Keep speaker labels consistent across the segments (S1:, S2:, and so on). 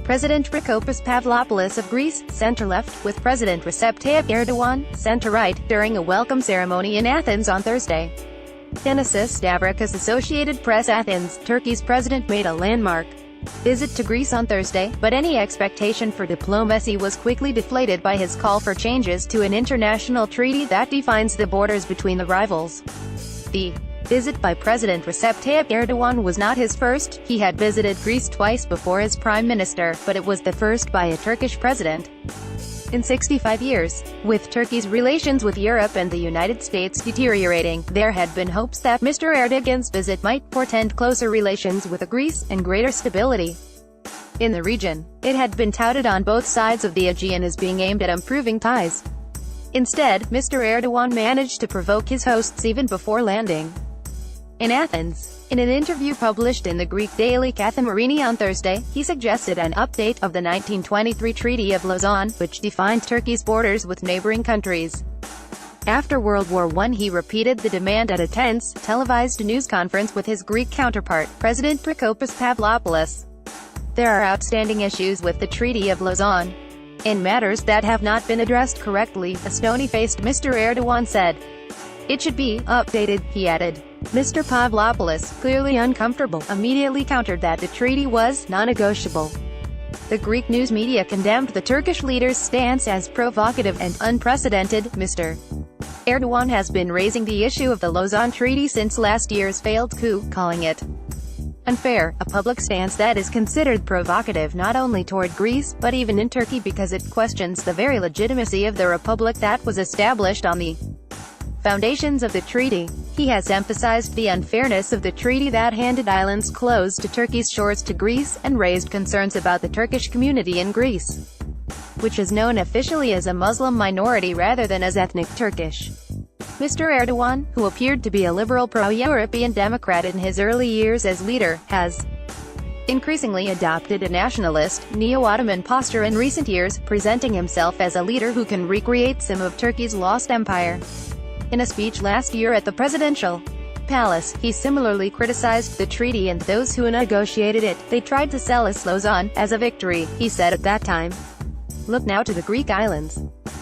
S1: President Nikos Pavlopoulos of Greece, centre-left, with President Recep Tayyip Erdogan, centre-right, during a welcome ceremony in Athens on Thursday. Denisis Stavrakis, Associated Press, Athens. Turkey's president made a landmark visit to Greece on Thursday, but any expectation for diplomacy was quickly deflated by his call for changes to an international treaty that defines the borders between the rivals. The visit by President Recep Tayyip Erdogan was not his first. He had visited Greece twice before as prime minister, but it was the first by a Turkish president in 65 years. With Turkey's relations with Europe and the United States deteriorating, there had been hopes that Mr. Erdogan's visit might portend closer relations with Greece and greater stability in the region. It had been touted on both sides of the Aegean as being aimed at improving ties. Instead, Mr. Erdogan managed to provoke his hosts even before landing in Athens. In an interview published in the Greek daily Kathimerini on Thursday, he suggested an update of the 1923 Treaty of Lausanne, which defined Turkey's borders with neighboring countries. After World War I, he repeated the demand at a tense, televised news conference with his Greek counterpart, President Nikos Pavlopoulos. There are outstanding issues with the Treaty of Lausanne, and matters that have not been addressed correctly, a stony-faced Mr. Erdogan said. It should be updated, he added. Mr. Pavlopoulos, clearly uncomfortable, immediately countered that the treaty was non-negotiable. The Greek news media condemned the Turkish leader's stance as provocative and unprecedented. Mr. Erdogan has been raising the issue of the Lausanne Treaty since last year's failed coup, calling it unfair, a public stance that is considered provocative not only toward Greece, but even in Turkey because it questions the very legitimacy of the republic that was established on the foundations of the treaty. He has emphasized the unfairness of the treaty that handed islands close to Turkey's shores to Greece, and raised concerns about the Turkish community in Greece, which is known officially as a Muslim minority rather than as ethnic Turkish. Mr. Erdogan, who appeared to be a liberal pro-European Democrat in his early years as leader, has increasingly adopted a nationalist, neo-Ottoman posture in recent years, presenting himself as a leader who can recreate some of Turkey's lost empire. In a speech last year at the presidential palace, he similarly criticized the treaty and those who negotiated it. They tried to sell us Lausanne as a victory, he said at that time. Look now to the Greek islands.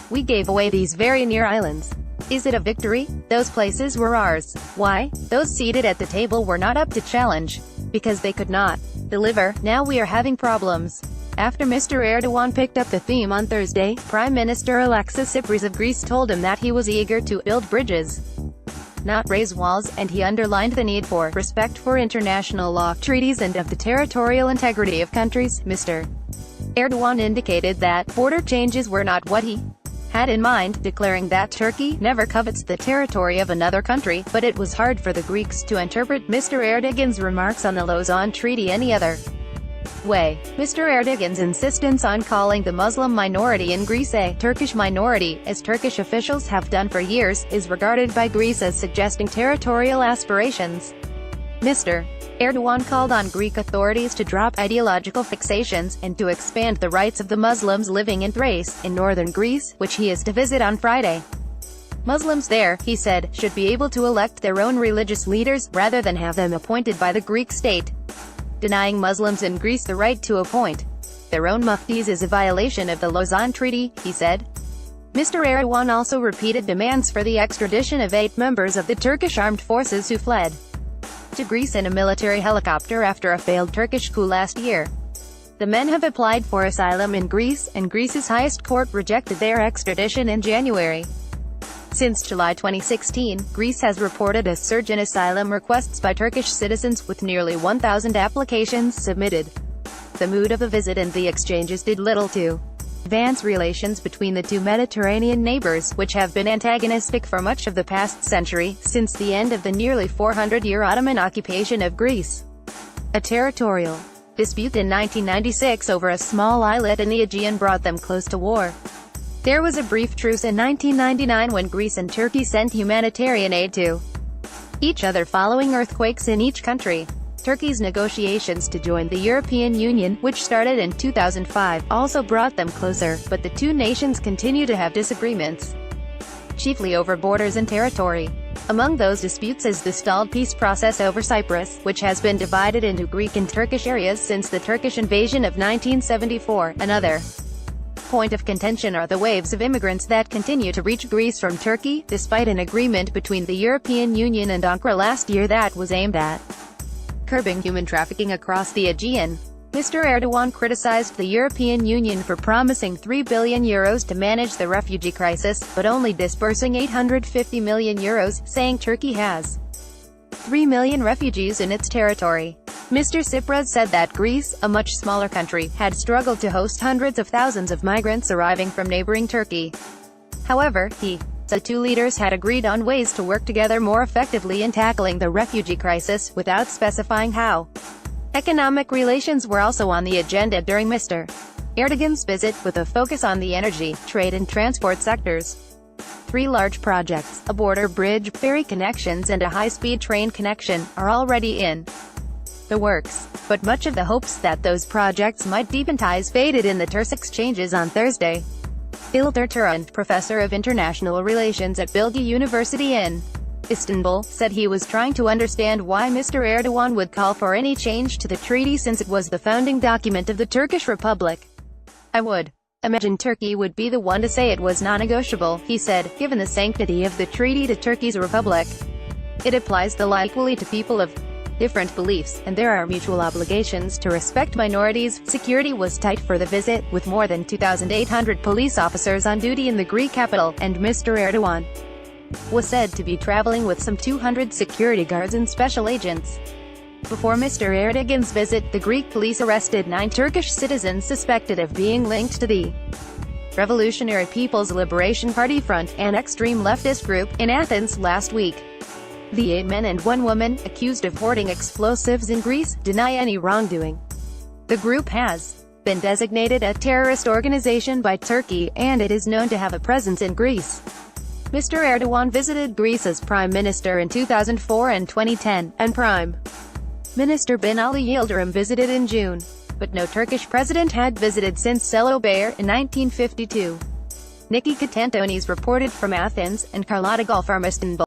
S1: We gave away these very near islands. Is it a victory? Those places were ours. Why? Those seated at the table were not up to challenge. Because they could not deliver. Now we are having problems. After Mr. Erdogan picked up the theme on Thursday, Prime Minister Alexis Tsipras of Greece told him that he was eager to build bridges, not raise walls, and he underlined the need for respect for international law, treaties and of the territorial integrity of countries. Mr. Erdogan indicated that border changes were not what he had in mind, declaring that Turkey never covets the territory of another country, but it was hard for the Greeks to interpret Mr. Erdogan's remarks on the Lausanne Treaty any other way. Mr. Erdogan's insistence on calling the Muslim minority in Greece a Turkish minority, as Turkish officials have done for years, is regarded by Greece as suggesting territorial aspirations. Mr. Erdogan called on Greek authorities to drop ideological fixations, and to expand the rights of the Muslims living in Thrace, in northern Greece, which he is to visit on Friday. Muslims there, he said, should be able to elect their own religious leaders, rather than have them appointed by the Greek state. Denying Muslims in Greece the right to appoint their own muftis is a violation of the Lausanne Treaty, he said. Mr. Erdogan also repeated demands for the extradition of 8 members of the Turkish armed forces who fled to Greece in a military helicopter after a failed Turkish coup last year. The men have applied for asylum in Greece, and Greece's highest court rejected their extradition in January. Since July 2016, Greece has reported a surge in asylum requests by Turkish citizens, with nearly 1,000 applications submitted. The mood of the visit and the exchanges did little to advance relations between the two Mediterranean neighbors, which have been antagonistic for much of the past century, since the end of the nearly 400-year Ottoman occupation of Greece. A territorial dispute in 1996 over a small islet in the Aegean brought them close to war. There was a brief truce in 1999 when Greece and Turkey sent humanitarian aid to each other following earthquakes in each country. Turkey's negotiations to join the European Union, which started in 2005, also brought them closer, but the two nations continue to have disagreements, chiefly over borders and territory. Among those disputes is the stalled peace process over Cyprus, which has been divided into Greek and Turkish areas since the Turkish invasion of 1974. Another point of contention are the waves of immigrants that continue to reach Greece from Turkey, despite an agreement between the European Union and Ankara last year that was aimed at curbing human trafficking across the Aegean. Mr. Erdogan criticized the European Union for promising €3 billion to manage the refugee crisis, but only disbursing €850 million, saying Turkey has 3 million refugees in its territory. Mr. Tsipras said that Greece, a much smaller country, had struggled to host hundreds of thousands of migrants arriving from neighboring Turkey. However, he said the two leaders had agreed on ways to work together more effectively in tackling the refugee crisis, without specifying how. Economic relations were also on the agenda during Mr. Erdogan's visit, with a focus on the energy, trade and transport sectors. 3 large projects, a border bridge, ferry connections and a high-speed train connection, are already in the works. But much of the hopes that those projects might deepen ties faded in the terse exchanges on Thursday. İlter Turan, professor of international relations at Bilgi University in Istanbul, said he was trying to understand why Mr. Erdogan would call for any change to the treaty since it was the founding document of the Turkish Republic. "I would imagine Turkey would be the one to say it was non-negotiable," he said, given the sanctity of the treaty to Turkey's republic. "It applies the law equally to people of different beliefs, and there are mutual obligations to respect minorities." Security was tight for the visit, with more than 2,800 police officers on duty in the Greek capital, and Mr. Erdogan was said to be traveling with some 200 security guards and special agents. Before Mr. Erdogan's visit, the Greek police arrested 9 Turkish citizens suspected of being linked to the Revolutionary People's Liberation Party Front, an extreme leftist group, in Athens last week. The 8 men and 1 woman, accused of hoarding explosives in Greece, deny any wrongdoing. The group has been designated a terrorist organization by Turkey, and it is known to have a presence in Greece. Mr. Erdogan visited Greece as Prime Minister in 2004 and 2010, and Prime Minister Bin Ali Yildirim visited in June. But no Turkish president had visited since Selo Bayer in 1952. Nikki Katantonis reported from Athens, and Carlotta Gall from Istanbul.